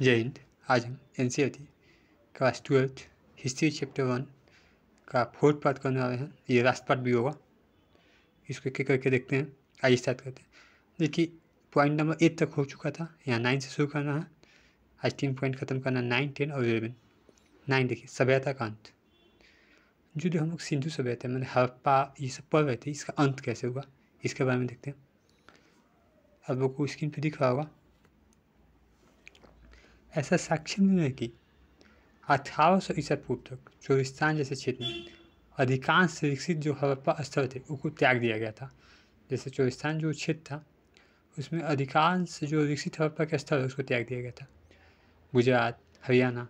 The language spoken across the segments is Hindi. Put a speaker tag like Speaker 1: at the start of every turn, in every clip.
Speaker 1: जय हिंद। आज हम एनसीईआरटी क्लास 12 हिस्ट्री चैप्टर 1 का 4th पार्ट करने वाले हैं। ये लास्ट पार्ट भी होगा। इसको एक एक करके देखते हैं। आइए स्टार्ट करते हैं। देखिए, पॉइंट नंबर 8 तक हो चुका था। यहाँ 9 से शुरू करना है। आज 3 पॉइंट खत्म करना, 9, 10 और 11। 9 देखिए, सभ्यता का अंत। जो हम लोग सिंधु सभ्यता मैंने हड़प्पा ये सब पढ़ रहे थे, इसका अंत कैसे हुआ इसके बारे में देखते हैं। आप लोग को स्क्रीन पर दिख रहा होगा। ऐसा साक्ष्य मिला है कि 1800 ईसा पूर्व तक चोलिस्तान जैसे क्षेत्र में अधिकांश विकसित जो हड़प्पा स्थल थे उनको त्याग दिया गया था। जैसे चोलिस्तान जो क्षेत्र था उसमें अधिकांश जो विकसित हड़प्पा के स्थल उसको त्याग दिया गया था। गुजरात, हरियाणा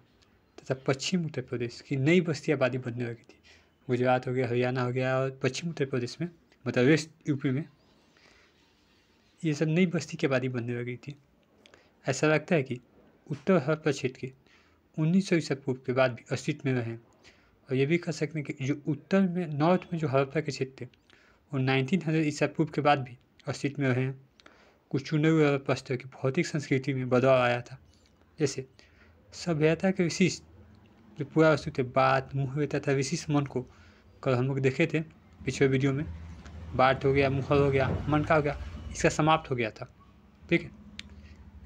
Speaker 1: तथा पश्चिम उत्तर प्रदेश की नई बस्ती आबादी बनने लगी थी। गुजरात हो गया, हरियाणा हो गया और पश्चिम उत्तर प्रदेश में मतलब वेस्ट यूपी में ये सब नई बस्ती की आबादी बनने लगी थी। ऐसा लगता है कि उत्तर हड़प्पा क्षेत्र के 1900 ईसा पूर्व के बाद भी अस्तित्व में रहे। और ये भी कह सकते हैं कि जो उत्तर में नॉर्थ में जो हड़प्पा के क्षेत्र थे वो 1900 ईसा पूर्व के बाद भी अस्तित्व में रहे हैं। कुछ चुने हुए हड़प्पा स्थल की भौतिक संस्कृति में बदलाव आया था। जैसे सभ्यता के विशिष्ट जो पूरा वस्तु थे, बात, मुहर तथा विशिष्ट मन को कल हम लोग देखे थे पिछले वीडियो में। बात हो गया, मुहर हो गया, मन का हो गया, इसका समाप्त हो गया था। ठीक है,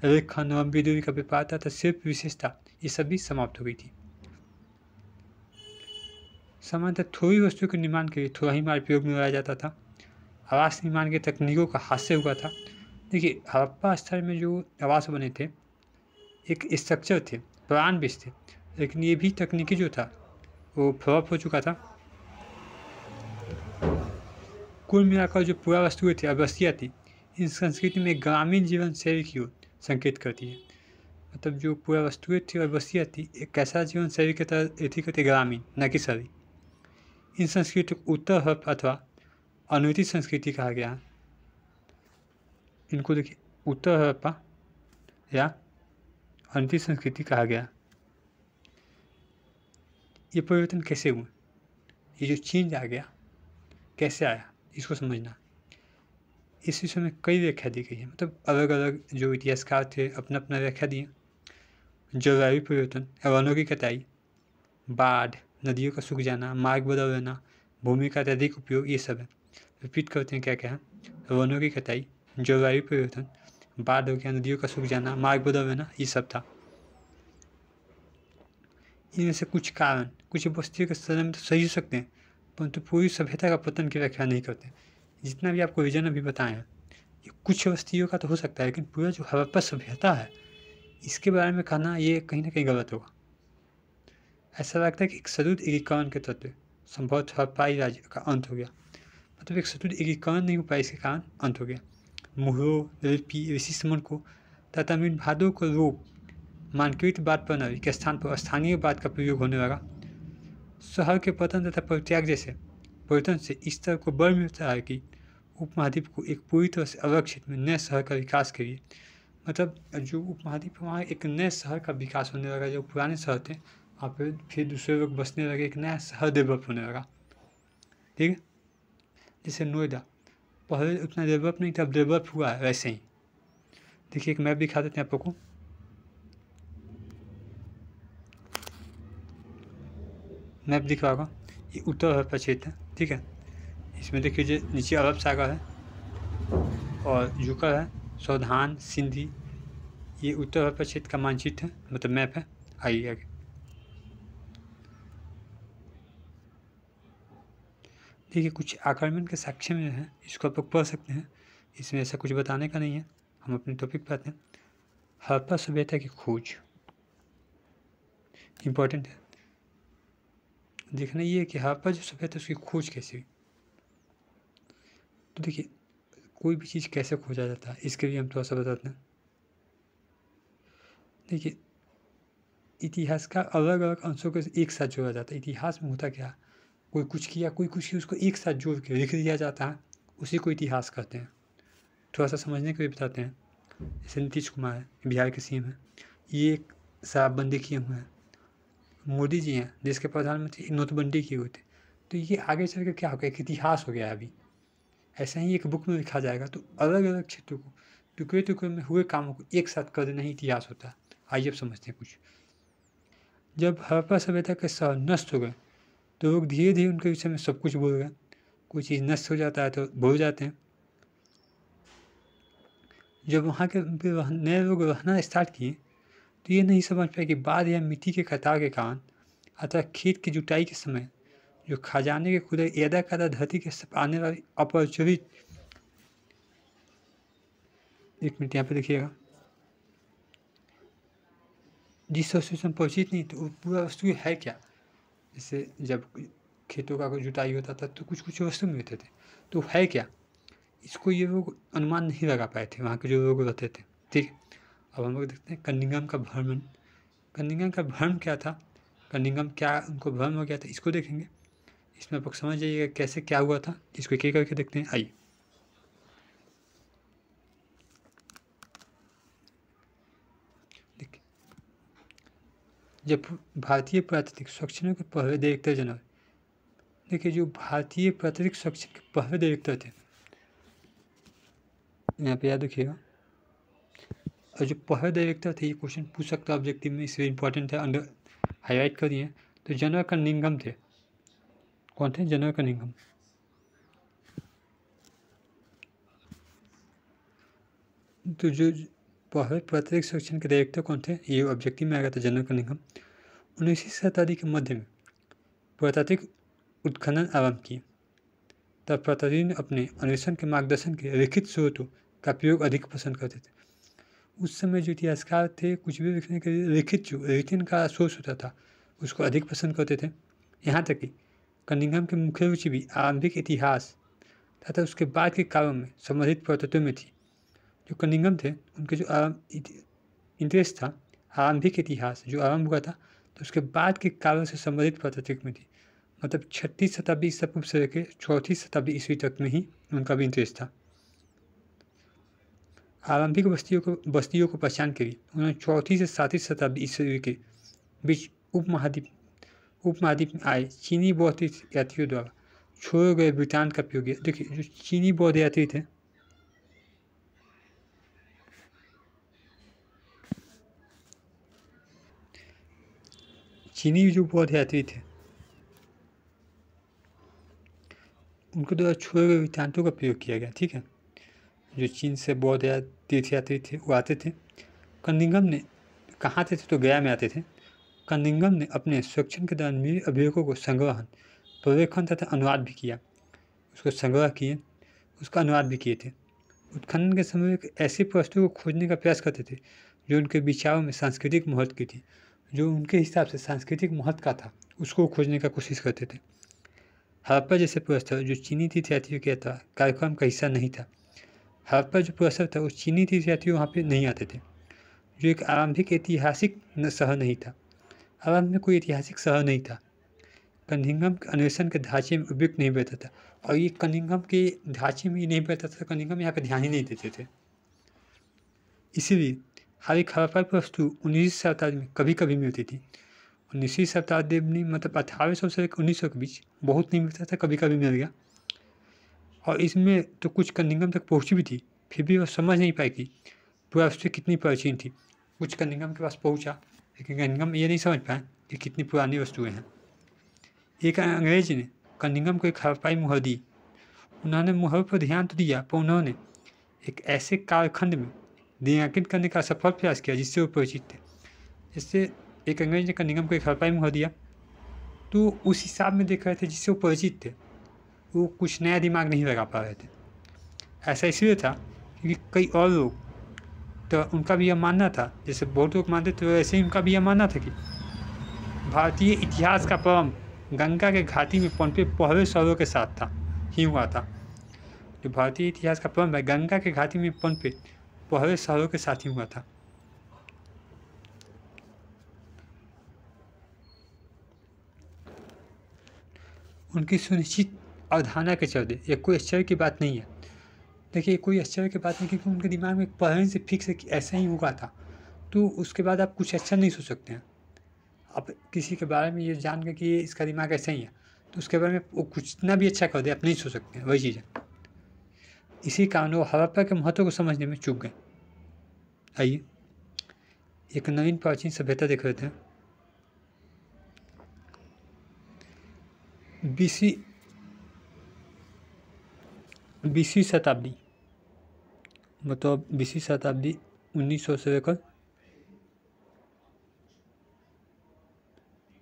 Speaker 1: रेखा, नवम्बी दूरी का व्यापार तथा सिर्फ विशेषता ये सभी समाप्त हो गई थी। सामान्यतः थोड़ी वस्तु के निर्माण के लिए थोड़ा ही माल प्रयोग में लाया जाता था। आवास निर्माण की तकनीकों का हास्य हुआ था। देखिए, हड़प्पा स्थल में जो आवास बने थे एक स्ट्रक्चर थे, पुराण बेस थे, लेकिन ये भी तकनीकी जो था वो फ्लॉप हो चुका था। कुल मिलाकर जो पूरा वस्तुएं थी, अवस्थियाँ थी, इन संस्कृति में ग्रामीण जीवन शैली की ओर संकेत करती है। मतलब जो पूरा वस्तुएं थी और बस्तियाँ थी एक कैसा जीवन शैली की तरह थी, कहते ग्रामीण, न कि शहरी। इन संस्कृति को उत्तर हड़प्पा अथवा अनुचित संस्कृति कहा गया है। इनको देखिए उत्तर हड़प्पा या अनुचित संस्कृति कहा गया। ये परिवर्तन कैसे हुए, ये जो चेंज आ गया कैसे आया, इसको समझना। इस विषय में कई व्याख्या दी गई है। मतलब अलग अलग जो इतिहासकार थे अपना अपना व्याख्या दिए। जलवायु परिवर्तन, वनों की कटाई, बाढ़, नदियों का सूख जाना, मार्ग बदल लेना, भूमि का अत्यधिक उपयोग, ये सब है। रिपीट करते हैं क्या क्या है। वनों की कटाई, जलवायु परिवर्तन, बाढ़ हो गया, नदियों का सूख जाना, मार्ग बदल लेना, ये सब था। इनमें से कुछ कारण कुछ बस्तियों के समय में तो सही हो सकते हैं, परंतु पूरी सभ्यता का पतन की व्याख्या नहीं करते। जितना भी आपको रीजन अभी बताए हैं ये कुछ बस्तियों का तो हो सकता है, लेकिन पूरा जो हड़प्पा सभ्यता है इसके बारे में कहना ये कहीं ना कहीं गलत होगा। ऐसा लगता है कि एक सदुद एकीकरण के तत्व संभवतः हड़प्पाई राज्य का अंत हो गया। मतलब एक सदुद एकीकरण नहीं हो पाया, इसके कारण अंत हो गया। मुहरों, लिपि, विशिष्ट मन को तथा इन भादों को रूप मानकीकृत बात प्रणाली के स्थान पर स्थानीय बात का प्रयोग होने लगा। शहर के पतन तथा परित्याग जैसे परिवर्तन से इस तरह को बल मिलता है कि उपमहाद्वीप को एक पूरी तरह से अलग क्षेत्र में नए शहर का विकास के लिए, मतलब जो उपमहाद्वीप वहाँ एक नए शहर का विकास होने लगा। जो पुराने शहर थे वहाँ पे फिर दूसरे लोग बसने लगे, एक नया शहर डेवलप होने लगा। ठीक है, जैसे नोएडा पहले उतना डेवलप नहीं था, अब डेवलप हुआ है वैसे ही। देखिए एक मैप दिखा देते हैं आप लोग को। मैप दिख रहा होगा, ये उत्तर हड़प्पा क्षेत्र है। ठीक है, इसमें देखिए नीचे अरब सागर है और जुकर है, सौधान, सिंधी, ये उत्तर हड़प्पा क्षेत्र का मानचित्र है, मतलब मैप है। आइए आगे। देखिए कुछ आक्रमण के साक्ष्य में है, इसको आप लोग पढ़ सकते हैं। इसमें ऐसा कुछ बताने का नहीं है, हम अपने टॉपिक पर आते हैं। हड़प्पा सभ्यता की खोज इम्पोर्टेंट है। देखना ये है कि हड़प्पा जो सभ्यता उसकी खोज कैसे हुई। तो देखिए कोई भी चीज़ कैसे खोजा जाता है इसके लिए हम थोड़ा सा बताते हैं। देखिए इतिहास का अलग अलग अंशों को एक साथ जोड़ा जाता है। इतिहास में होता क्या, कोई कुछ किया, कोई कुछ किया, उसको एक साथ जोड़ के लिख दिया जाता है, उसी को इतिहास कहते हैं। थोड़ा सा समझने के लिए बताते हैं। जैसे नीतीश कुमार है, बिहार के सीएम है, ये एक शराबबंदी किए हुए हैं। मोदी जी हैं, देश के प्रधानमंत्री, नोटबंदी किए हुए थे। तो ये आगे चल कर क्या होगा, एक इतिहास हो गया अभी। ऐसा ही एक बुक में लिखा जाएगा। तो अलग अलग क्षेत्रों को टुकड़े टुकड़े में हुए कामों को एक साथ कर देना ही इतिहास होता है। आइए अब समझते हैं कुछ। जब हड़प्पा सभ्यता के शहर नष्ट हो गए तो लोग धीरे धीरे उनके विषय में सब कुछ भूल गए। कोई चीज़ नष्ट हो जाता है तो भूल जाते हैं। जब वहाँ के नए लोग रहना स्टार्ट किए तो ये नहीं समझ पाए कि बाढ़ या मिट्टी के कटाव के कारण अथवा खेत की जुताई के समय जो खजाने के खुदे एदा कादा धरती के आने वाली अपरिचित, एक मिनट यहाँ पे देखिएगा, जिस वस्तु से हम परिचित नहीं तो वो पूरा वस्तु है क्या। जैसे जब खेतों का जुताई होता था तो कुछ कुछ वस्तु मिलते थे, तो है क्या, इसको ये लोग अनुमान नहीं लगा पाए थे वहाँ के जो लोग रहते थे। ठीक है, अब हम लोग देखते हैं कनिंघम का भ्रमण। कनिंघम का भ्रम क्या था, कनिंघम क्या उनको भ्रम हो गया था, इसको देखेंगे। इसमें आप लोग समझ जाइएगा कैसे क्या हुआ था, इसको एक एक करके देखते हैं। आइए, देखिए, जब भारतीय प्राकृतिक सर्वेक्षण के पहले डायरेक्टर जनरल, देखिए जो भारतीय प्राकृतिक सर्वेक्षण के पहले डायरेक्टर थे, यहाँ पे याद रखिएगा, और जो पहले डायरेक्टर थे, ये क्वेश्चन पूछ सकता है ऑब्जेक्टिव में, इसलिए इंपॉर्टेंट है, अंडर हाईलाइट कर दिए। तो जनरल कनिंघम थे। कौन थे? General Cunningham. तो जो पहले प्राकृतिक सर्वेक्षण के डायरेक्टर कौन थे, ये ऑब्जेक्टिव में आ गया था, जनरल कनिंघम। 19वीं शताब्दी के मध्य में प्राकृतिक उत्खनन आरंभ किए। तब प्राकृतिक ने अपने अन्वेषण के मार्गदर्शन के लिखित स्रोतों का प्रयोग अधिक पसंद करते थे। उस समय जो इतिहासकार थे, कुछ भी लिखने के लिए लिखित जो रिटन का सोर्स होता था उसको अधिक पसंद करते थे। यहाँ तक कि कनिंघम की मुख्य रुचि भी आरंभिक इतिहास तथा उसके बाद के काव्यों में संबंधित पुरातत्व में थी। जो कनिंघम थे उनके जो इंटरेस्ट था आरंभिक इतिहास जो आरंभ हुआ था तो उसके बाद के काव्यों से संबंधित पुरातत्व में थी। मतलब 6वीं शताब्दी ईसा पूर्व से लेकर 4वीं शताब्दी ईस्वी तक में ही उनका भी इंटरेस्ट था। आरंभिक बस्तियों को पहचान के लिए उन्होंने 4वीं से 7वीं शताब्दी ईस्वी के बीच उपमहाद्वीप में आए चीनी बौद्ध यात्रियों द्वारा छोड़े गए वृत्तांत का प्रयोग किया। देखिए जो चीनी बौद्ध यात्री थे, चीनी जो बौद्ध यात्री थे उनके द्वारा छोड़े गए वृत्तांतों का प्रयोग किया गया। ठीक है, जो चीन से बौद्ध या तीर्थयात्री थे वो आते थे। कनिंघम ने कहाँ आते थे तो गया में आते थे। कनिंघम ने अपने सर्वेक्षण के दौरान मिले अभिलेखों को संग्रहण, पर्यवेक्षण तथा अनुवाद भी किया। उसको संग्रह किए, उसका अनुवाद भी किए थे। उत्खनन के समय एक ऐसी वस्तु को खोजने का प्रयास करते थे जो उनके विचारों में सांस्कृतिक महत्व की थी, जो उनके हिसाब से सांस्कृतिक महत्व का था, उसको खोजने का कोशिश करते थे। हड़प्पा जैसे पुरस्कार जो चीनी तीर्थयात्रियों के कार्यक्रम का हिस्सा नहीं था। हड़प्पा जो पुरस्कार था वो चीनी तीर्थयात्री वहाँ पे नहीं आते थे। जो एक आरंभिक ऐतिहासिक शहर नहीं था, आरंभ में कोई ऐतिहासिक शहर नहीं था। कनिंघम के अन्वेषण के ढांचे में उपयुक्त नहीं बैठा था, और ये कनिंघम के ढांचे में नहीं बैठा था। कनिंघम यहाँ पे ध्यान ही नहीं देते थे। इसीलिए हर एक हड़प्पा की वस्तु 19वीं शताब्दी में कभी कभी मिलती थी। 19वीं शताब्दी में मतलब 1800 से 1900 के बीच बहुत नहीं मिलता था, कभी कभी मिल गया। और इसमें तो कुछ कनिंघम तक पहुँची भी थी, फिर भी वो समझ नहीं पाई कि पूरा वस्तु कितनी प्राचीन थी। कुछ कनिंघम के पास पहुँचा, लेकिन कनिंघम ये नहीं समझ पाए कि कितनी पुरानी वस्तुएं हैं। एक अंग्रेज ने कनिंघम को एक हड़प्पाई मुहर दी। उन्होंने मुहर पर ध्यान तो दिया, पर उन्होंने एक ऐसे कालखंड में रेखांकित करने का सफल प्रयास किया जिससे वो परिचित थे। जैसे एक अंग्रेज ने कनिंघम को एक हड़प्पाई मुहर दिया तो उस हिसाब में देख रहे थे जिससे वो परिचित थे, वो कुछ नया दिमाग नहीं लगा पा रहे थे। ऐसा इसलिए था क्योंकि कई और लोग तो उनका भी यह मानना था, जैसे बहुत लोग मानते थे वैसे ही उनका भी यह मानना था कि भारतीय इतिहास का प्रारंभ गंगा के घाटी में पनपे पहले शहरों के साथ था ही हुआ था। जो भारतीय इतिहास का प्रारंभ है गंगा के घाटी में पनपे पहले शहरों के साथ ही हुआ था। उनकी सुनिश्चित अवधारणा के चलते यह कोई आश्चर्य की बात नहीं है। देखिए कोई आश्चर्य की बात नहीं, क्योंकि उनके दिमाग में पहले से फिक्स है कि ऐसा ही हुआ था, तो उसके बाद आप कुछ अच्छा नहीं सोच सकते हैं। आप किसी के बारे में ये जान के कि इसका दिमाग ऐसा ही है, तो उसके बारे में वो कुछ ना भी अच्छा कर दे आप नहीं सोच सकते हैं, वही चीज़ है। इसी कारण वो हड़प्पा के महत्व को समझने में चूक गए। आइए, एक नवीन प्राचीन सभ्यता देख रहे थे। बीसवीं शताब्दी, मतलब 20वीं शताब्दी 1900 से लेकर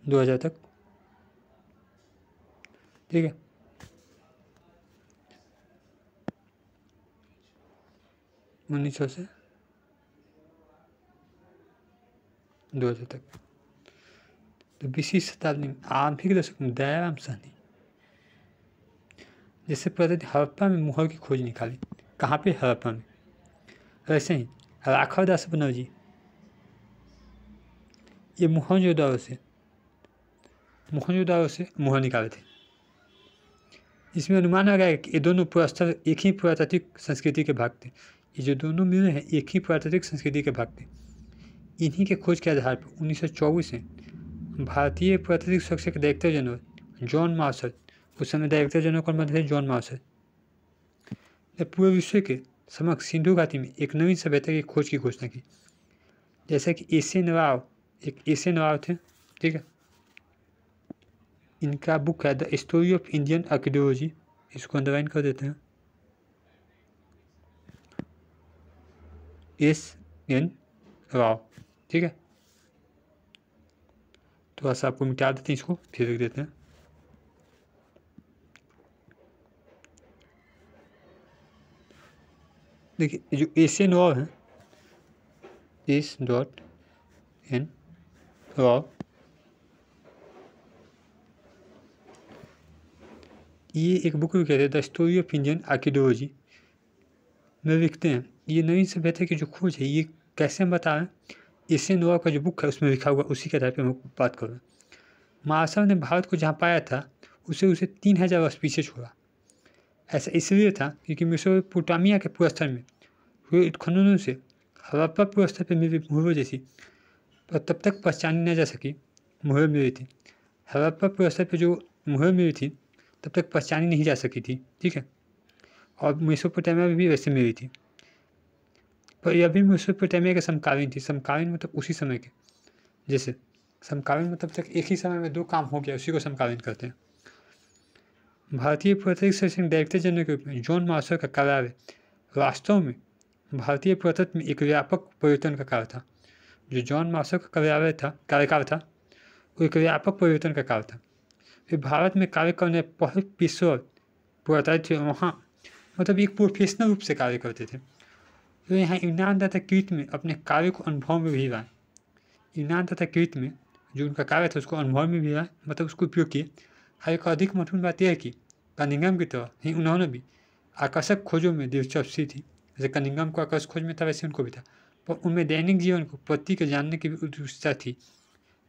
Speaker 1: 2000 तक, ठीक है। उन्नीस सौ से 2000 तक। तो 20वीं शताब्दी में आरंभिक दशक में दयाराम साहनी जैसे प्रगति हड़प्पा में मुहर की खोज निकाली। कहाँ पे? हड़प्पा में। ऐसे ही राघव दास बनर्जी ये मोहनजोदाड़ो से मुहर निकाले थे। इसमें अनुमान लगाया कि ये दोनों पुरस्तर एक ही पुरातात्विक संस्कृति के भाग थे। ये जो दोनों मिले हैं एक ही पुरातात्विक संस्कृति के भाग थे। इन्हीं के खोज के आधार पर 1924 में भारतीय पुरातात्विक सर्वेक्षण के डायरेक्टर जनरल जॉन मार्शल, उस समय डायरेक्टर जनरल कौन बने थे? जॉन मार्शल, ने पूरे विश्व के समक्ष सिंधु घाटी में एक नवीन सभ्यता की खोज की घोषणा की। जैसे कि एशियन राव, एक एशियन राव थे, ठीक है। इनका बुक है the story of Indian archaeology, इसको अंडरलाइन कर देते हैं। एस.एन. राव, ठीक है। थोड़ा सा आपको मिटा देते हैं, इसको फिर लिख देते हैं। देखिए जो एशियन राव है, S.N. राव, ये एक बुक भी कहते हैं the story of Indian archaeology में लिखते हैं ये नवीन सभ्यता की जो खोज है ये कैसे हम बता रहे हैं। एशियन राव का जो बुक है उसमें लिखा हुआ, उसी के आधार पर हम बात कर रहे हैं। मार्शल ने भारत को जहाँ पाया था उसे 3000 वर्ष पीछे छोड़ा। ऐसा इसलिए था क्योंकि मेसोपोटामिया के पुरस्तर में हुए उत्खननों से हड़प्पा पुरस्तर पर मिली मुहरों जैसी पर तब तक पहचानी न जा सकी मुहर मिली थी। हड़प्पा पुरस्तर पर जो मुहर मिली थी तब तक पहचानी नहीं जा सकी थी, ठीक है। और मेसोपोटामिया में भी वैसे मिली थी, पर यह भी मेसोपोटामिया के समकालीन थी। समकालीन मतलब उसी समय के, जैसे समकालीन मतलब तक एक ही समय में दो काम हो गया, उसी को समकालीन कहते हैं। भारतीय पुरातात्विक सर्वेक्षण डायरेक्टर जनरल के रूप में जॉन मार्शल का कार्य वास्तव में भारतीय पुरातत्व में एक व्यापक परिवर्तन का कार्य था। जो जॉन मार्शल का कार्यकाल था वो एक व्यापक परिवर्तन का कार्य था। वे भारत में कार्य करने पहले पेशेवर पुरातात्विक थे, वहाँ मतलब एक प्रोफेशनल रूप से कार्य करते थे। तो यहाँ यूनान तथा कृत में अपने कार्य को अनुभव में भी लाए। यूनान तथा कृत में जो उनका कार्य था उसको अनुभव में भी लाए, मतलब उसको उपयोग किए। हर एक अधिक महत्वपूर्ण बात यह है कि कनिंघम की तरह ही उन्होंने भी आकर्षक खोजों में दिलचस्पी थी। जैसे कनिंघम को आकर्षक खोज में था वैसे उनको भी था, पर उनमें दैनिक जीवन को प्रति के जानने की भी उत्सुकता थी।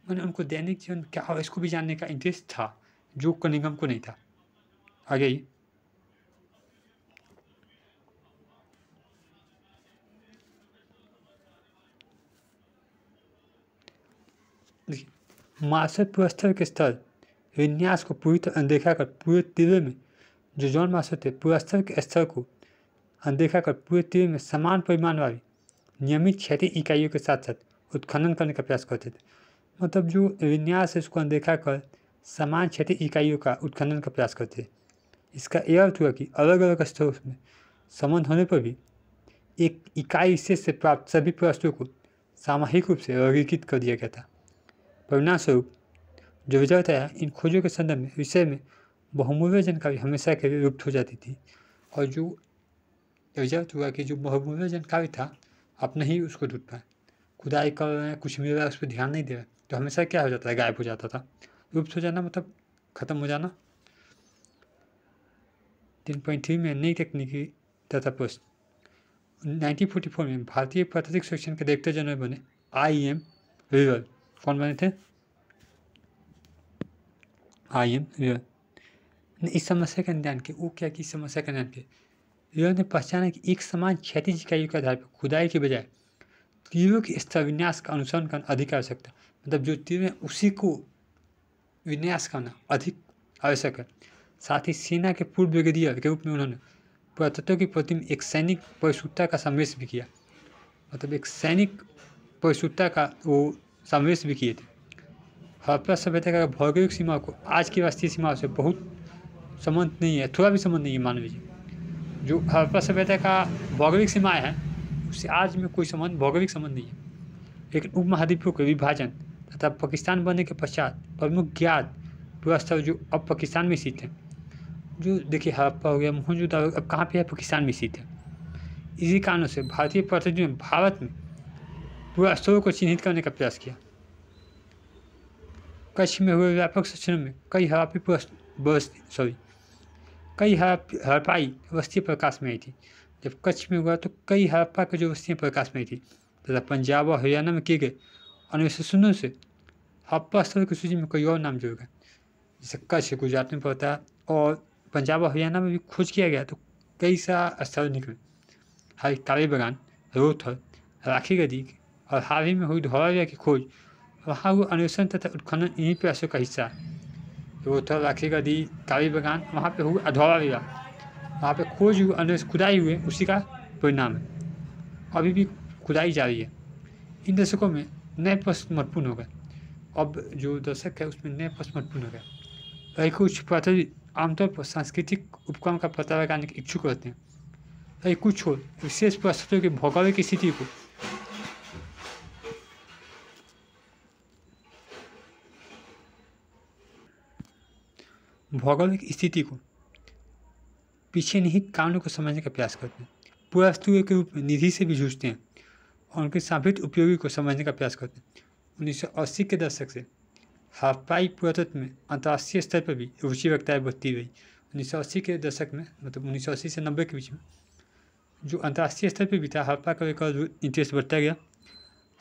Speaker 1: मैंने उनको दैनिक जीवन क्या हो इसको भी जानने का इंटरेस्ट था, जो कनिंघम को नहीं था। आगे ही देखिए मार्शल पुरस्तर के स्तर विन्यास को पूरी तरह अनदेखा कर पूरे तीव्र में जो जॉन मार्शल थे पुरस्तर के स्तर को अनदेखा कर पूरे तीव्र में समान परिमाण वाली नियमित क्षैतिज इकाइयों के साथ साथ उत्खनन करने का प्रयास करते थे। मतलब जो विन्यास है उसको अनदेखा कर समान क्षैतिज इकाइयों का उत्खनन का प्रयास करते थे। इसका यह अर्थ हुआ कि अलग अलग स्तरों में संबंध होने पर भी एक इकाई विशेष से प्राप्त सभी पुरस्कारों को सामूहिक रूप से वर्गीकृत कर दिया गया था। परिणाम स्वरूप जो रिजल्ट आया इन खोजों के संदर्भ में विषय में बहुमूल्य जानकारी हमेशा के लिए लुप्त हो जाती थी, और जो रिजल्ट हुआ कि जो बहुमूल्य जानकारी था अपने ही उसको ढूंढ पाए। खुदाई कर रहे हैं, कुछ मिल रहा है, उस पर ध्यान नहीं दे रहे, तो हमेशा क्या हो जाता है, गायब हो जाता था। लुप्त हो जाना मतलब खत्म हो जाना। 3.3 में नई तकनीकी तथा प्रश्न 1944 में भारतीय पुरातात्विक सर्वेक्षण के डायरेक्टर जनरल बने I.M. रिवर। कौन बने थे? I.M. रिवर ने इस समस्या का निदान किया। वो क्या कि समस्या का निदान किया, रिवर ने पहचाना कि एक समान क्षैतिज इकाइयों के आधार पर खुदाई के बजाय तीरों के स्तर विन्यास का अनुसरण करना अधिक आवश्यक था। मतलब जो तीर है उसी को विन्यास करना अधिक आवश्यक है। साथ ही सेना के पूर्व ब्रिगेडियर के रूप में उन्होंने पुरातत्व के प्रति एक सैनिक परिशुद्धता का संदेश भी किया। मतलब एक सैनिक परिशुद्धता का वो समावेश भी किए थे। हड़प्पा सभ्यता का भौगोलिक सीमा को आज की राष्ट्रीय सीमा से बहुत संबंध नहीं है, थोड़ा भी संबंध नहीं है। मान लीजिए जो हड़प्पा सभ्यता का भौगोलिक सीमाएँ हैं उससे आज में कोई संबंध, भौगोलिक संबंध नहीं है। लेकिन उपमहाद्वीपों के विभाजन तथा पाकिस्तान बनने के पश्चात प्रमुख ज्ञात पुरास्थल जो अब पाकिस्तान में स्थित है, जो देखिए हड़प्पा हो गया, मोहनजोदड़ो अब कहाँ पे है, पाकिस्तान में स्थित है। इसी कारणों से भारतीय पुरातत्वविदों ने भारत में पुरास्थलों को चिन्हित करने का प्रयास किया। कच्छ में हुए व्यापक सर्वेक्षण में कई हड़प्पाई बस्तियाँ प्रकाश में आई थी। जब कच्छ में हुआ तो कई हड़प्पा की जो बस्तियाँ प्रकाश में आई थी तथा पंजाब और हरियाणा में किए गए अन्वेषणों से हड़प्पा स्थलों की सूची में कई और नाम जुड़ गए। जैसे कच्छ गुजरात में पड़ता है और पंजाब और हरियाणा में भी खोज किया गया तो कई सा स्थल निकले। हाल काली बगान, रोहथल, राखी गदी और हाल ही में हुई धौलावीरा की खोज, वहाँ हुए अन्वेषण तथा उत्खनन इन्हीं प्रयासों का हिस्सा है। रोहथल, राखी गदी, काली बगान, वहाँ पे हुआ धौलावीरा, वहाँ पे खोज हुई, अन्वेषण खुदाई हुए, उसी का परिणाम है। अभी भी खुदाई जारी है। इन दशकों में नए प्रश्न महत्वपूर्ण हो गए। अब जो दशक है उसमें नए प्रश्न महत्वपूर्ण हो गए। कई कुछ पुरातत्वविद आमतौर पर सांस्कृतिक उपक्रम का पता लगाने के इच्छुक रहते हैं। कई कुछ और विशेष परिस्थितियों की भौगोलिक स्थिति को पीछे निहित कारणों को समझने का प्रयास करते हैं। पुरावस्तुओं के रूप में निधि से भी जूझते हैं और उनके साबित उपयोगी को समझने का प्रयास करते हैं। 1980 के दशक से हड़प्पाई पुरातत्व में अंतर्राष्ट्रीय स्तर पर भी रुचि रखताएँ बढ़ती रही। 1980 के दशक में, मतलब 1980 से 90 के बीच में जो अंतर्राष्ट्रीय स्तर पर भी था, हड़प्पा का एक इंटरेस्ट बढ़ता गया।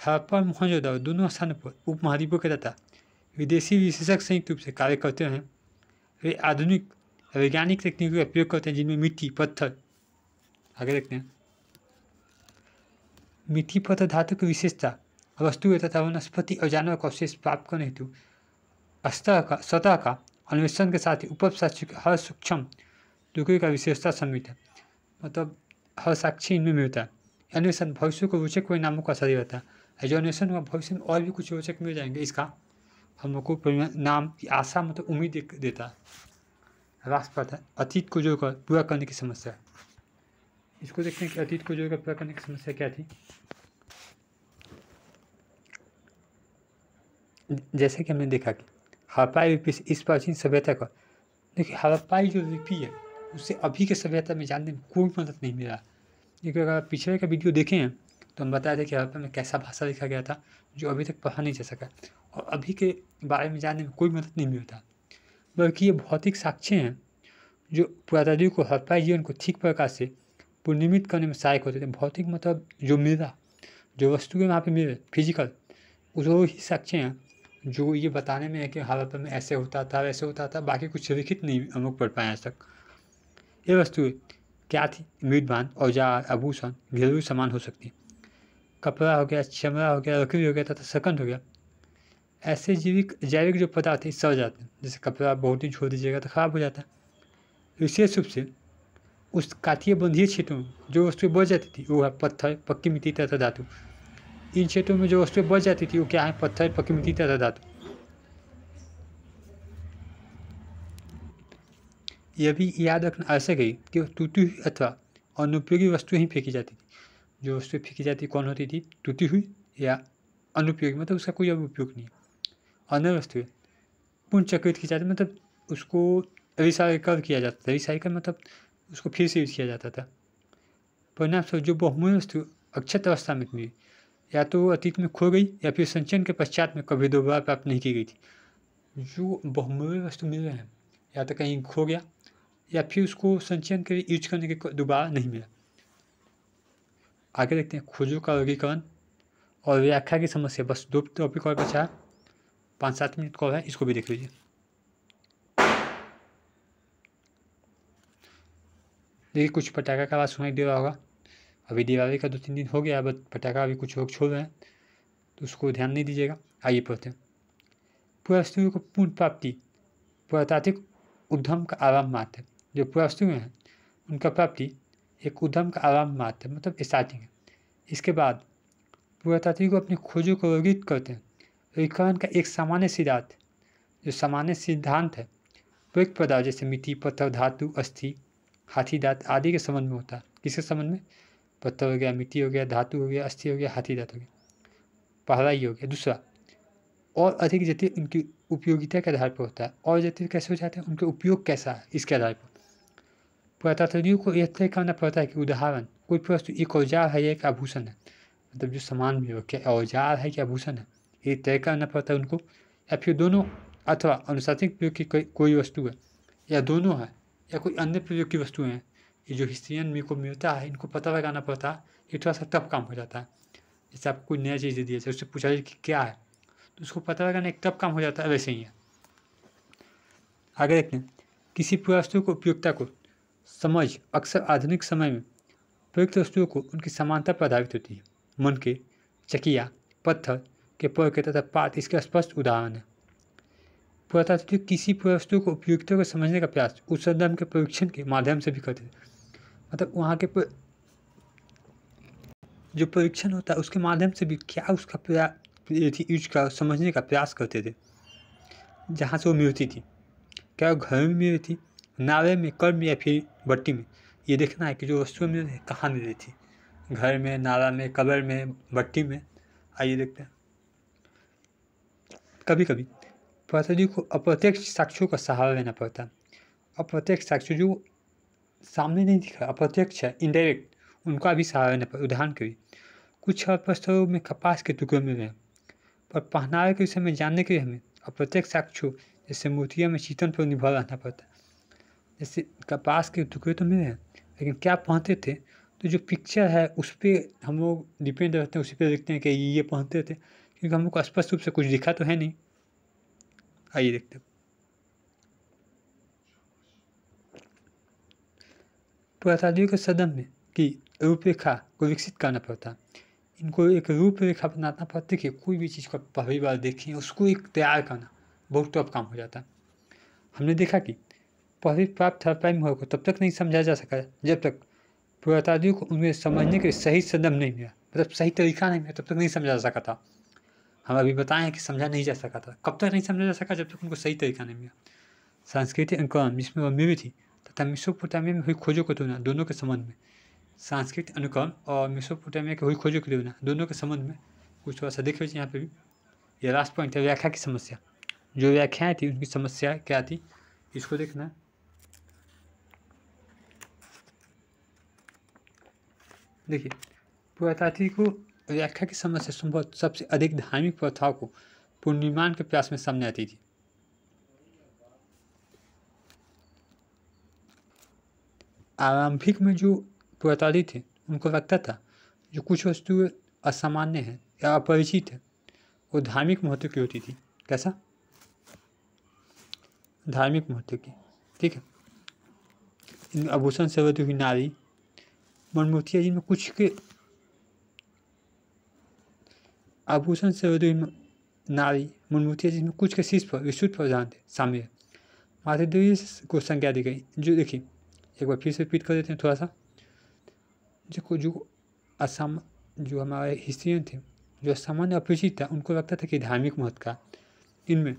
Speaker 1: हड़प्पा और मोहनजोदड़ो दोनों स्थानों पर उपमहाद्वीपों के तथा विदेशी विशेषज्ञ संयुक्त रूप से कार्य करते हैं। वे आधुनिक वैज्ञानिक तकनीकों का उपयोग करते हैं जिनमें मिट्टी, पत्थर, आगे देखते हैं, मिट्टी, पत्थर, धातु की विशेषता, वस्तुएं तथा वनस्पति और जानवर का अवशेष प्राप्त करने हेतु सतह का अन्वेषण के साथ ही उपसाक्ष्य के हर सूक्ष्म टुकड़े का विशेषता सम्मिलित है। मतलब हर साक्षी इनमें मिलता है। अन्वेषण भविष्य को रोचक परिणामों का आसारी रहता है। जो अन्वेषण हुआ भविष्य में और भी कुछ रोचक मिल जाएंगे, इसका हम लोग को परिणाम की आशा, मतलब उम्मीद देता है। राष्ट्रपति अतीत को जोड़कर पूरा करने की समस्या है। इसको देखते हैं कि अतीत को जोड़कर पूरा करने की समस्या क्या थी। जैसे कि हमने देखा कि हड़प्पाई लिपि से इस प्राचीन सभ्यता का, देखिए हड़प्पाई जो लिपि है उससे अभी के सभ्यता में जानने में कोई मदद नहीं मिला। क्योंकि अगर आप पिछले का वीडियो देखे हैं तो हम बताए थे कि हड़प्पा में कैसा भाषा लिखा गया था जो अभी तक पढ़ा नहीं जा सका, और अभी के बारे में जानने में कोई मदद नहीं मिलता। बल्कि ये भौतिक साक्ष्य हैं जो पुरातात्विकों को हड़प्पाई जीवन को ठीक प्रकार से पुनर्निर्मित करने में सहायक होते थे। भौतिक मतलब जो मिला, जो वस्तुएं वहाँ पे मिले फिजिकल, वो ही साक्ष्य हैं जो ये बताने में है कि हड़प्पा में ऐसे होता था, वैसे होता था। बाकी कुछ लिखित नहीं हम लोग पढ़ पाए आज तक। ये वस्तुएं क्या थी? मृदबान, औजार, आभूषण, घरेलू सामान हो सकती है। कपड़ा हो गया, चमड़ा हो गया, लकड़ी हो गया तथा सकंद हो गया। ऐसे जैविक जो पदार्थ है सड़ जाते हैं। जैसे कपड़ा बहुत दिन छोड़ दीजिएगा तो खराब हो जाता है। विशेष रूप से उस काठीय बंधीय क्षेत्रों में जो वस्तुएं बच जाती थी वो है पत्थर, पक्की मिट्टी तथा धातु। इन क्षेत्रों में जो वस्तुएं बच जाती थी वो क्या है? पत्थर, पक्की मिट्टी तथा धातु। यह भी याद रखना आवश्यक है कि टूटी हुई अथवा अनुपयोगी वस्तुएं ही फेंकी जाती थी। जो वस्तुएं फेंकी जाती कौन होती थी? टूटी हुई या अनुपयोगी, मतलब उसका कोई अब उपयोग नहीं है। अन्य वस्तुएं पुनर्चक्रित की जाती, मतलब उसको रिसाइकल किया जाता था। रिसाइकल मतलब उसको फिर से यूज किया जाता था। परिणामस्वरूप जो बहुमूल्य वस्तु अक्षत अवस्था में मिली, या तो अतीत में खो गई या फिर संचयन के पश्चात में कभी दोबारा प्राप्त नहीं की गई थी। जो बहुमूल्य वस्तु मिल रहे हैं या तो कहीं खो गया या फिर उसको संचयन के लिए यूज करने के दोबारा नहीं मिला। आगे देखते हैं खोजों का वर्गीकरण और व्याख्या की समस्या। बस 2 टॉपिक और बचा, 5-7 मिनट कॉल है, इसको भी देख लीजिए। देखिए कुछ पटाखा का आवाज़ सुनाई दे रहा होगा। अभी दिवाली का 2-3 दिन हो गया, बट पटाखा अभी कुछ लोग छोड़ रहे हैं तो उसको ध्यान नहीं दीजिएगा। आइए पढ़ते हैं। पुरावस्तुओं को पूर्ण प्राप्ति पुरातात्विक उद्यम का आरंभ मात्र है। जो पुरावस्तुएं हैं उनका प्राप्ति एक उद्यम का आरंभ मात्र है, मतलब स्टार्टिंग है। इसके बाद पुरातात्विक अपनी खोजों को वर्गीकृत करते हैं। वर्गीकरण का एक सामान्य सिद्धांत है प्रयुक्त पदार्थ जैसे मिट्टी, पत्थर, धातु, अस्थि, हाथी दांत आदि के संबंध में होता है। किसके संबंध में? पत्थर हो गया, मिट्टी हो गया, धातु हो गया, अस्थि हो गया, हाथी दांत हो गया, पहला ही हो गया। दूसरा, और अधिक जटिल उनकी उपयोगिता के आधार पर होता है। और जटिल कैसे हो जाते हैं? उनके उपयोग कैसा है इसके आधार पर। पुरातात्विकों को यह तय करना पड़ता है कि उदाहरण कोई वस्तु एक औजार है या एक आभूषण है, मतलब जो सामान में हो क्या औजार है क्या आभूषण है, ये तय करना पड़ता है उनको, या फिर दोनों, अथवा अनुशासनिक प्रयोग की कोई वस्तु है या दोनों है या कोई अन्य प्रयोग की वस्तुएं हैं। ये जो हिस्ट्रियन मेरे को मिलता है इनको पता लगाना पड़ता है। ये थोड़ा सा टफ काम हो जाता है। जैसे आपको कोई नया चीज़ दे दिया जाए, उससे पूछा जाए कि क्या है, तो उसको पता लगाना एक टफ काम हो जाता है। वैसे ही है। आगे देखते हैं, किसी पुरावस्तु को उपयोगिता को समझ अक्सर आधुनिक समय में प्रयुक्त वस्तुओं को उनकी समानता पर आधारित होती है। मन के चकिया, पत्थर के पर्के तथा पात इसके स्पष्ट उदाहरण है। पुरातात्विक किसी पुरावस्तु को उपयोगिता को समझने का प्रयास उस संदर्भ के परीक्षण के माध्यम से भी करते थे। मतलब वहाँ के जो परीक्षण होता है उसके माध्यम से भी क्या उसका यूज का समझने का प्रयास करते थे। जहाँ से वो मिलती थी, क्या वो घर में मिल रही थी, नावे में, कल में या फिर भट्टी में, ये देखना है कि जो वस्तुएं मिल रही कहाँ मिल रही थी, घर में, नाला में, कब्र में, भट्टी में। आइए देखते हैं। कभी कभी पुरातात्विक को अप्रत्यक्ष साक्ष्यों का सहारा लेना पड़ता है। अप्रत्यक्ष साक्ष्य जो सामने नहीं दिखा, अप्रत्यक्ष है, इनडायरेक्ट, उनका भी सहारा लेना पड़ता। उदाहरण के लिए कुछ पत्थरों में कपास के टुकड़े मिल रहे हैं, पर पहनावे के विषय में जानने के लिए हमें अप्रत्यक्ष साक्ष्यों जैसे मूर्तियों में चितन पर निर्भर रहना पड़ता है। जैसे कपास के टुकड़े तो मिले हैं, लेकिन क्या पहनते थे, तो जो पिक्चर है उस पर हम लोग डिपेंड रहते हैं, उसी पर देखते हैं कि ये पहनते थे, क्योंकि हम लोग को स्पष्ट रूप से कुछ दिखा तो है नहीं। आइए देखते हैं। पुरातात्विक के सदन में की रूपरेखा को विकसित करना पड़ता है। इनको एक रूपरेखा बनाना पड़ता है कि कोई भी चीज़ को पहली बार देखें, उसको एक तैयार करना बहुत टफ काम हो जाता है। हमने देखा कि पहली प्राप्त थर्ड हो को तब तक नहीं समझा जा सका जब तक पुरातात्विक को उन्हें समझने के सही सदम नहीं मिला, मतलब सही तरीका नहीं मिला, तब तक नहीं समझा जा सका था। हम अभी बताएं कि समझा नहीं जा सका था। कब तक नहीं समझा जा सका? जब तक उनको सही तरीका नहीं मिला। सांस्कृतिक अनुक्रम जिसमें वह मिली थी तथा मेसोपोटामिया में हुई खोजों को तुलना दोनों के संबंध में, सांस्कृतिक अनुक्रम और मेसोपोटामिया की हुई खोजों की तुलना दोनों के संबंध में कुछ थोड़ा सा देख लीजिए। यहाँ पे भी ये लास्ट पॉइंट है, व्याख्या की समस्या। जो व्याख्याएँ थी उनकी समस्या क्या थी, इसको देखना। देखिए, पुरातात्विक को व्याख्या की समस्या संभवतः सबसे अधिक धार्मिक प्रथाओं को पुनर्निर्माण के प्रयास में सामने आती थी। आरंभिक में जो पुरातात्विक थे उनको लगता था जो कुछ वस्तुएं असामान्य हैं या अपरिचित है वो धार्मिक महत्व की होती थी। कैसा? धार्मिक महत्व की। ठीक है। इन आभूषण से बनी हुई नारी, मनमूर्तियाँ जिनमें कुछ के आभूषण से बनी हुई नारी, मनमूर्तियाँ जिनमें कुछ के शीर्ष पर विशुद्ध प्रधान थे शामिल है। माता देवी को संज्ञा दी गई। जो देखिए एक बार फिर से रिपीट कर देते हैं थोड़ा सा। जो हमारे हिस्ट्रियन थे जो सामान्य अपरिचित था उनको लगता था कि धार्मिक महत्व का इनमें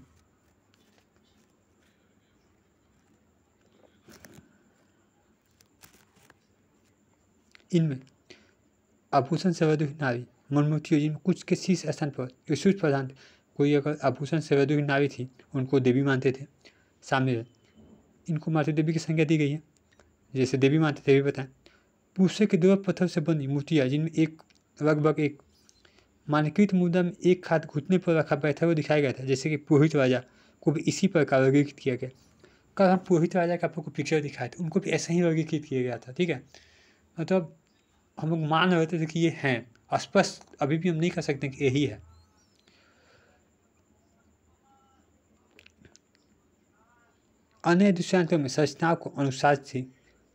Speaker 1: आभूषण से बनी हुई नारी, मनमूर्तियों जिनमें कुछ के शीर्ष स्थान पर विशुद्ध प्रधान थे। कोई अगर आभूषण से बनी हुई नारी थी उनको देवी मानते थे शामिल है। इनको माता देवी की संज्ञा दी गई है, जैसे देवी मानते थे भी बताएं। पूसे के दो पत्थर से बनी मूर्तियाँ जिनमें एक लगभग एक मानकीकृत मुद्रा में एक हाथ घुटने पर रखा बैठा हुआ दिखाया गया था, जैसे कि पुरोहित राजा को भी इसी प्रकार वर्गीकृत किया गया। कल हम पुरोहित राजा का आपको पिक्चर दिखाए थे, उनको भी ऐसा ही वर्गीकृत किया गया था। ठीक है, मतलब हम लोग मान रहे थे कि ये हैं, स्पष्ट अभी भी हम नहीं कह सकते कि यही है। अन्य दृष्टांतों में संरचनाओं को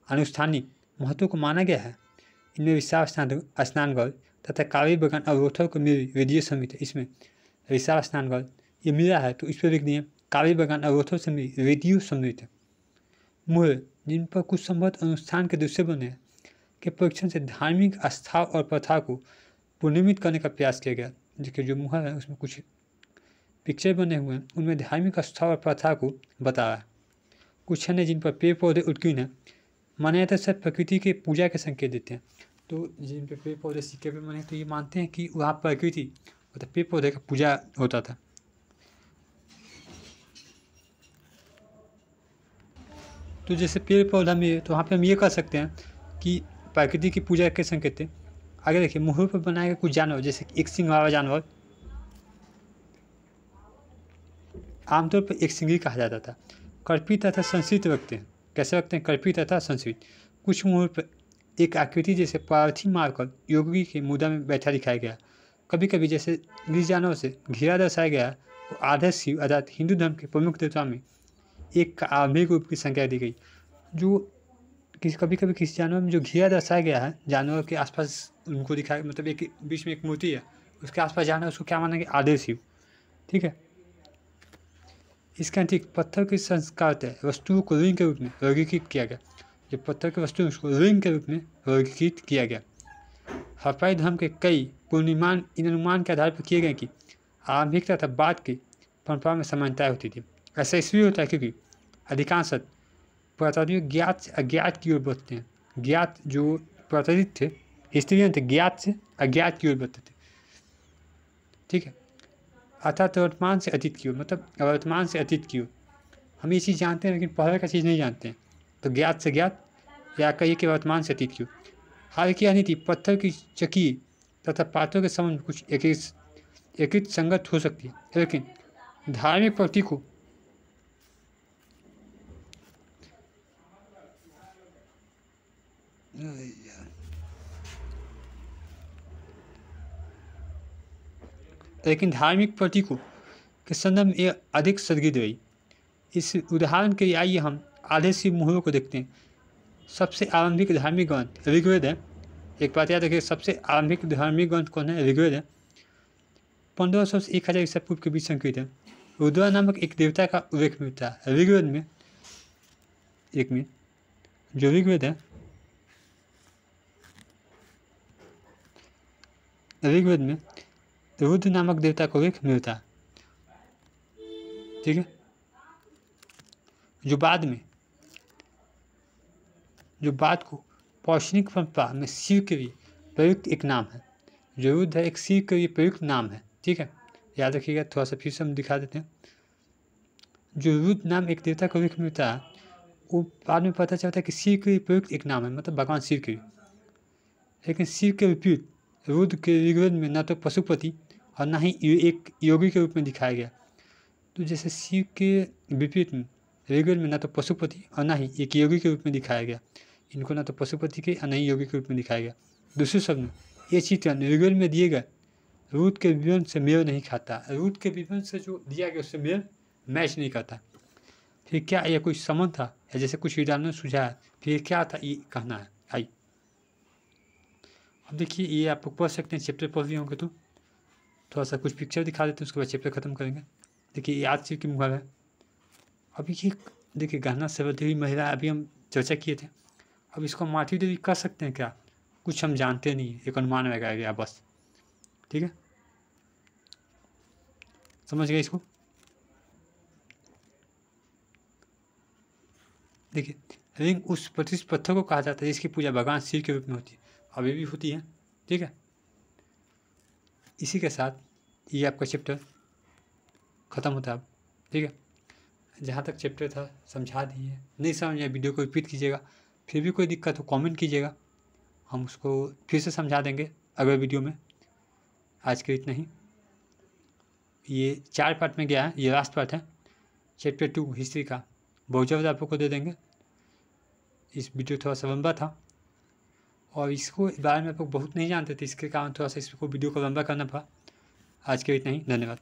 Speaker 1: अनुष्ठानिक महत्व को माना गया है। इनमें विशाल स्नानघर तथा काव्य बगान अवरोधों को मिली वेदीय समित है। इसमें विशाल स्नानघर ये मिला है तो इस पर लिख दिए काव्य बगान अवरोधों से मिली वेदीय समित है। मूल जिन पर कुछ संबद्ध अनुष्ठान के दृश्य बने हैं के परीक्षण से धार्मिक आस्था और प्रथा को पुनर्निर्मित करने का प्रयास किया गया। देखिए जो मुहर है उसमें कुछ पिक्चर बने हुए हैं, उनमें धार्मिक आस्था और प्रथा को बताया है। कुछ अन्य जिन पर पेड़ पौधे उत्कीर्ण हैं, माना जाता है सब प्रकृति के पूजा के संकेत देते हैं। तो जिन पे पेड़ पौधे सिक्के पे बने तो ये मानते हैं कि वहाँ प्रकृति मतलब पेड़ पौधे का पूजा होता था। तो जैसे पेड़ पौधा में तो वहाँ पे हम ये कह सकते हैं कि प्रकृति की पूजा के संकेत थे। आगे देखिए मुहर पर बनाए गए कुछ जानवर जैसे एक सिंग वाला जानवर आमतौर पर एक सिंगी कहा जाता था। कर्पित तथा संस्कृत रखते हैं। कैसे रखते हैं? कर्पित तथा संस्कृत। कुछ मुहर पर एक आकृति जैसे पार्थी मारकर योगी की मुद्रा में बैठा दिखाया गया। कभी कभी जैसे निज जानवर से घेरा दर्शाया गया तो आधे शिव अर्थात हिंदू धर्म के प्रमुख देवता में एक का आरंभिक रूप की संख्या दी गई। जो कभी कभी किसी जानवर में जो घेरा दर्शाया गया है, जानवर के आसपास उनको दिखाया, मतलब एक बीच में एक मूर्ति है, उसके आसपास जानवर, उसको क्या मानेंगे? आधे शिव। ठीक है। इसके अतिरिक्त पत्थर के संस्कार वस्तुओं को लिंग के रूप में वर्गीकृत किया गया। जो पत्थर की वस्तु है उसको लिंग के रूप में वर्गीकृत किया गया। हड़प्पाई धर्म के कई पूर्णिमान इन अनुमान के आधार पर किए गए कि आरंभिक तथा बाद की परंपरा में समानताएं होती थी। ऐसा इसलिए होता है क्योंकि अधिकांश पुरातात्विक ज्ञात से अज्ञात की ओर बढ़ते हैं। ज्ञात जो पुरातात्विक थे, हिस्ट्रियन थे, ज्ञात से अज्ञात की ओर बढ़ते थे। ठीक है। अर्थात वर्तमान से अतीत की ओर, मतलब वर्तमान से अतीत की ओर। हम ये चीज़ जानते हैं लेकिन पहले का चीज़ नहीं जानते हैं। तो ज्ञात से ज्ञात या कहिए कि वर्तमान से अतीत की ओर। हालांकि यह नीति पत्थर की चकी तथा पात्रों के संबंध में कुछ एकीकृत संगत हो सकती है, लेकिन धार्मिक प्रतीकों के संदर्भ में यह अधिक सदगीत रही। इस उदाहरण के लिए आइए हम आधे शिव मुहरों को देखते हैं। सबसे आरंभिक धार्मिक ग्रंथ ऋग्वेद है। एक बात याद रखिए, सबसे आरंभिक धार्मिक ग्रंथ कौन है? ऋग्वेद है। 1500 से 1000 ईसा पूर्व के बीच संस्कृत है। रुद्रा नामक एक देवता का उल्लेख मिलता है ऋग्वेद में। एक मिनट, जो ऋग्वेद है, ऋग्वेद में रुद्र नामक देवता का उल्लेख मिलता है। ठीक है। जो बाद को पौराणिक परंपरा में शिव के लिए प्रयुक्त एक नाम है। जो रुद्र है एक शिव के लिए प्रयुक्त नाम है। ठीक है, याद रखिएगा। थोड़ा सा फिर से हम दिखा देते हैं। जो रुद्र नाम एक देवता का उल्लेख मिलता है वो बाद में पता चलता है कि शिव के लिए प्रयुक्त एक नाम है, मतलब भगवान शिव के लिए। लेकिन शिव के विपरीत रुद्र के ऋग्वेद में न तो पशुपति और न ही एक योगी के रूप में दिखाया गया। तो जैसे शिव के विपरीत में ऋग्वेद में न तो पशुपति और न ही एक योगी के रूप में दिखाया गया। इनको न तो पशुपति के और न ही योगी के रूप में दिखाया गया। दूसरे शब्द में ये चित्रण ऋग्वेद में दिए गए रुद्र के विवरण से मेल नहीं खाता। रुद्र के विवरण से जो दिया गया उससे मेल मैच नहीं करता। फिर क्या यह कोई संबंध था या जैसे कुछ विद्वानों ने सुझाया, फिर क्या था ये कहना है। आई अब देखिए, ये आप पढ़ सकते हैं, चैप्टर पढ़ लिए होंगे तो थोड़ा सा कुछ पिक्चर दिखा देते हैं, उसके बाद चैप्टर खत्म करेंगे। देखिए ये आज शिव की मुहर है। अभी ये देखिए गहना से बधी हुई महिला, अभी हम चर्चा किए थे। अब इसको माधवी देवी कर सकते हैं क्या? कुछ हम जानते नहीं, एक अनुमान लगाया गया बस। ठीक है, समझ गए इसको? देखिए रिंग उस प्रतिष्ठित पत्थर को कहा जाता है जिसकी पूजा भगवान शिव के रूप में होती है, अभी भी होती है। ठीक है, इसी के साथ ये आपका चैप्टर ख़त्म होता है अब। ठीक है, जहाँ तक चैप्टर था समझा दिए, नहीं समझ आए वीडियो को रिपीट कीजिएगा। फिर भी कोई दिक्कत हो कमेंट कीजिएगा, हम उसको फिर से समझा देंगे अगले वीडियो में। आज के इतना ही। ये 4 पार्ट में गया है, ये लास्ट पार्ट है। चैप्टर 2 हिस्ट्री का बहुत जल्द आपको दे देंगे। इस वीडियो थोड़ा सा लंबा था और इसको बारे में आप लोग बहुत नहीं जानते थे, इसके कारण थोड़ा सा इसको वीडियो को लंबा करना पड़ा। आज के इतना ही, धन्यवाद।